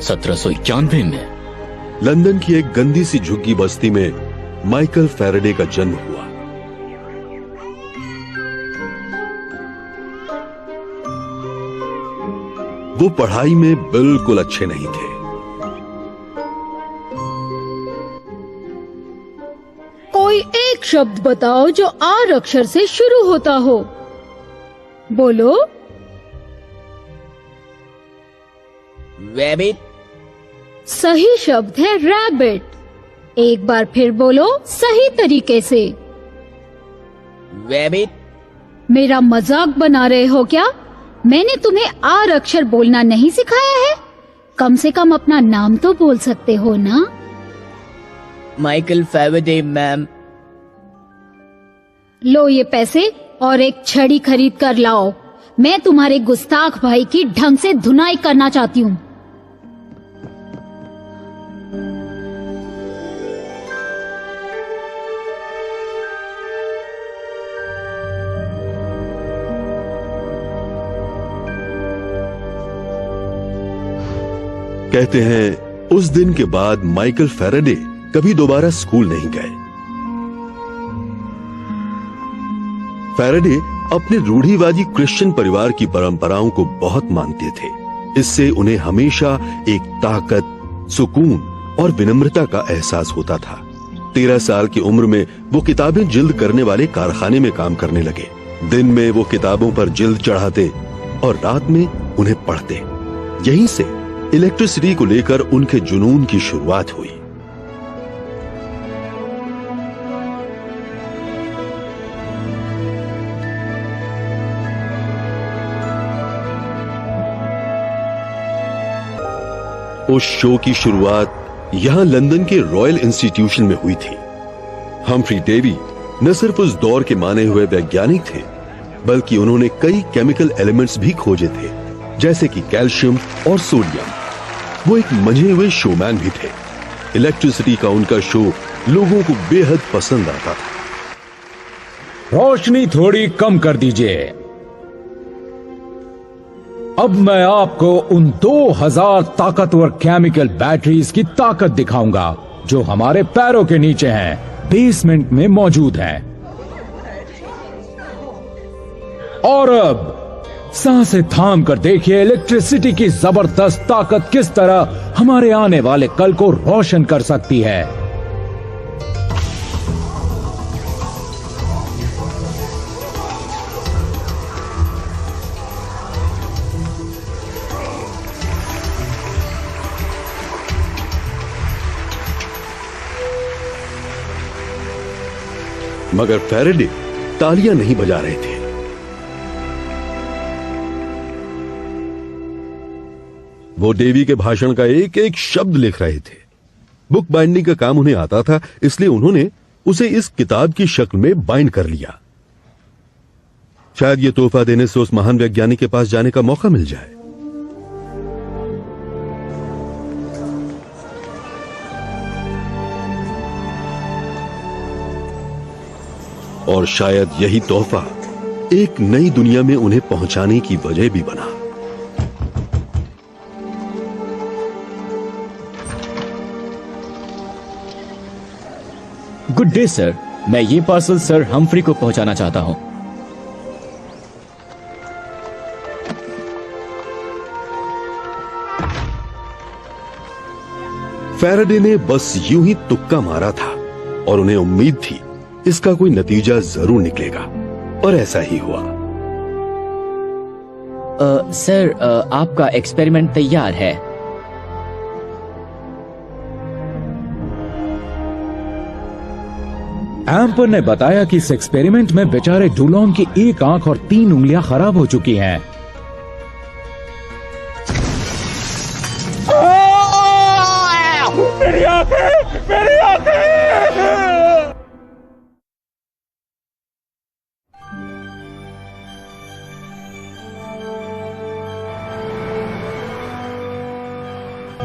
1791 में लंदन की एक गंदी सी झुग्गी बस्ती में माइकल फैराडे का जन्म हुआ। वो पढ़ाई में बिल्कुल अच्छे नहीं थे। कोई एक शब्द बताओ जो आर अक्षर से शुरू होता हो। बोलो। रैबिट। सही शब्द है रैबिट। एक बार फिर बोलो सही तरीके से। रैबिट। मेरा मजाक बना रहे हो क्या? मैंने तुम्हें आर अक्षर बोलना नहीं सिखाया है? कम से कम अपना नाम तो बोल सकते हो ना। Michael Faraday ma'am. लो ये पैसे और एक छड़ी खरीद कर लाओ। मैं तुम्हारे गुस्ताख भाई की ढंग से धुनाई करना चाहती हूँ। कहते हैं उस दिन के बाद माइकल फैराडे कभी दोबारा स्कूल नहीं गए। फैराडे अपने रूढ़िवादी क्रिश्चियन परिवार की परंपराओं को बहुत मानते थे। इससे उन्हें हमेशा एक ताकत, सुकून और विनम्रता का एहसास होता था। 13 साल की उम्र में वो किताबें जिल्द करने वाले कारखाने में काम करने लगे। दिन में वो किताबों पर जिल्द चढ़ाते और रात में उन्हें पढ़ते। यहीं से इलेक्ट्रिसिटी को लेकर उनके जुनून की शुरुआत हुई। उस शो की शुरुआत यहां लंदन के रॉयल इंस्टीट्यूशन में हुई थी। हम्फ्री डेवी न सिर्फ उस दौर के माने हुए वैज्ञानिक थे, बल्कि उन्होंने कई केमिकल एलिमेंट्स भी खोजे थे, जैसे कि कैल्शियम और सोडियम। वो एक मंझे हुए शोमैन भी थे। इलेक्ट्रिसिटी का उनका शो लोगों को बेहद पसंद आता था। रोशनी थोड़ी कम कर दीजिए। अब मैं आपको उन 2000 ताकतवर केमिकल बैटरीज की ताकत दिखाऊंगा जो हमारे पैरों के नीचे हैं, बेसमेंट में मौजूद हैं। और अब सांसें थाम कर देखिए इलेक्ट्रिसिटी की जबरदस्त ताकत किस तरह हमारे आने वाले कल को रोशन कर सकती है। मगर फैराडे तालियां नहीं बजा रहे थे। वो डेवी के भाषण का एक एक शब्द लिख रहे थे। बुक बाइंडिंग का काम उन्हें आता था, इसलिए उन्होंने उसे इस किताब की शक्ल में बाइंड कर लिया। शायद ये तोहफा देने से उस महान वैज्ञानिक के पास जाने का मौका मिल जाए। और शायद यही तोहफा एक नई दुनिया में उन्हें पहुंचाने की वजह भी बना। गुड डे सर, मैं ये पार्सल सर हम्फ्री को पहुंचाना चाहता हूं। फैराडे ने बस यूं ही तुक्का मारा था और उन्हें उम्मीद थी इसका कोई नतीजा जरूर निकलेगा, और ऐसा ही हुआ। सर, आपका एक्सपेरिमेंट तैयार है। एम्पर ने बताया कि इस एक्सपेरिमेंट में बेचारे डुलॉन की एक आंख और 3 उंगलियां खराब हो चुकी हैं। मेरी आंखें! मेरी आंखें!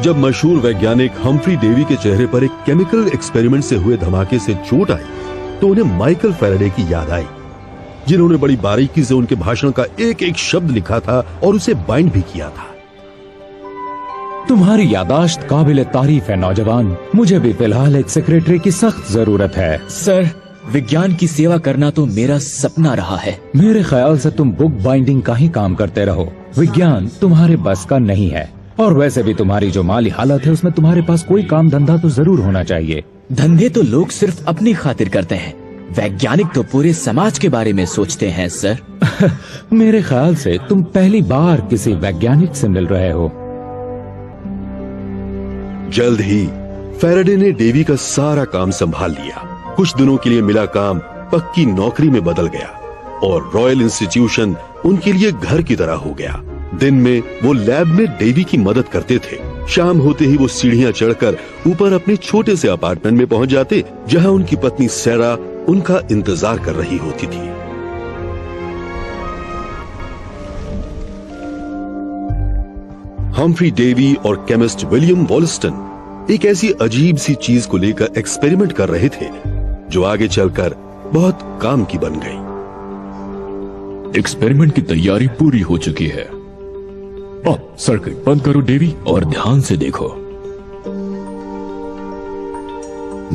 जब मशहूर वैज्ञानिक हम्फ्री डेवी के चेहरे पर एक केमिकल एक्सपेरिमेंट से हुए धमाके से चोट आई, तो उन्हें माइकल फैराडे की याद आई, जिन्होंने बड़ी बारीकी से उनके भाषण का एक एक शब्द लिखा था और उसे बाइंड भी किया था। तुम्हारी यादाश्त काबिल तारीफ है नौजवान। मुझे भी फिलहाल एक सेक्रेटरी की सख्त जरूरत है। सर, विज्ञान की सेवा करना तो मेरा सपना रहा है। मेरे ख्याल से तुम बुक बाइंडिंग का ही काम करते रहो। विज्ञान तुम्हारे बस का नहीं है, और वैसे भी तुम्हारी जो माली हालत है उसमें तुम्हारे पास कोई काम धंधा तो जरूर होना चाहिए। धंधे तो लोग सिर्फ अपनी खातिर करते हैं, वैज्ञानिक तो पूरे समाज के बारे में सोचते हैं सर। मेरे ख्याल से तुम पहली बार किसी वैज्ञानिक से मिल रहे हो। जल्द ही फैराडे ने डेवी का सारा काम संभाल लिया। कुछ दिनों के लिए मिला काम पक्की नौकरी में बदल गया और रॉयल इंस्टीट्यूशन उनके लिए घर की तरह हो गया। दिन में वो लैब में डेवी की मदद करते थे। शाम होते ही वो सीढ़ियां चढ़कर ऊपर अपने छोटे से अपार्टमेंट में पहुंच जाते, जहां उनकी पत्नी सैरा उनका इंतजार कर रही होती थी। हम्फ्री डेवी और केमिस्ट विलियम वॉलस्टन एक ऐसी अजीब सी चीज को लेकर एक्सपेरिमेंट कर रहे थे जो आगे चलकर बहुत काम की बन गई। एक्सपेरिमेंट की तैयारी पूरी हो चुकी है। अब सर्किट बंद करो डेवी और ध्यान से देखो।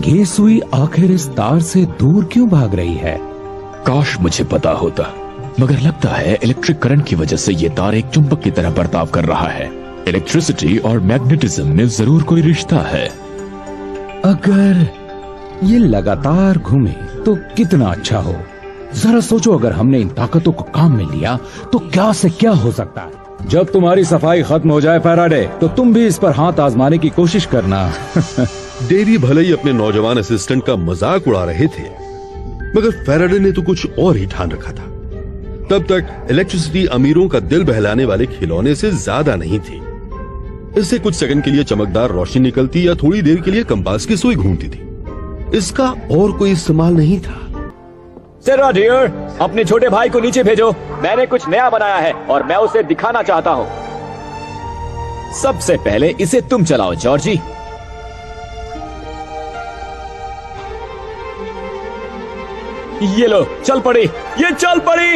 ये सुई आखिर इस तार से दूर क्यों भाग रही है? काश मुझे पता होता, मगर लगता है इलेक्ट्रिक करंट की वजह से ये तार एक चुंबक की तरह बर्ताव कर रहा है। इलेक्ट्रिसिटी और मैग्नेटिज्म में जरूर कोई रिश्ता है। अगर ये लगातार घूमे तो कितना अच्छा हो। जरा सोचो, अगर हमने इन ताकतों को काम में लिया तो क्या से क्या हो सकता है। जब तुम्हारी सफाई खत्म हो जाए फैराडे, तो तुम भी इस पर हाथ आजमाने की कोशिश करना। डेवी भले ही अपने नौजवान असिस्टेंट का मजाक उड़ा रहे थे, मगर फैराडे ने तो कुछ और ही ठान रखा था। तब तक इलेक्ट्रिसिटी अमीरों का दिल बहलाने वाले खिलौने से ज्यादा नहीं थी। इससे कुछ सेकंड के लिए चमकदार रोशनी निकलती या थोड़ी देर के लिए कंपास की सुई घूमती थी। इसका और कोई इस्तेमाल नहीं था। सर डियर, अपने छोटे भाई को नीचे भेजो। मैंने कुछ नया बनाया है और मैं उसे दिखाना चाहता हूँ। सबसे पहले इसे तुम चलाओ जॉर्जी। ये लो, चल पड़ी, ये चल पड़ी।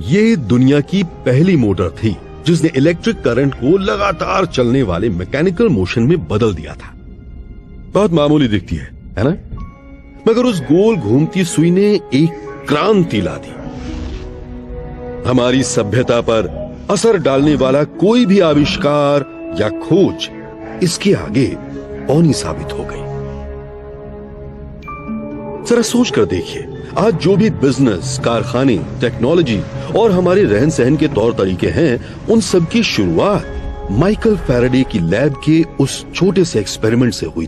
ये दुनिया की पहली मोटर थी जिसने इलेक्ट्रिक करंट को लगातार चलने वाले मैकेनिकल मोशन में बदल दिया था। बहुत मामूली दिखती है ना? मगर उस गोल घूमती सुई ने एक क्रांति ला दी। हमारी सभ्यता पर असर डालने वाला कोई भी आविष्कार या खोज इसके आगे औनी साबित हो गई। जरा सोच कर देखिए, आज जो भी बिजनेस, कारखाने, टेक्नोलॉजी और हमारे रहन सहन के तौर तरीके हैं, उन सब की शुरुआत माइकल फैराडे की लैब के उस छोटे से एक्सपेरिमेंट से हुई।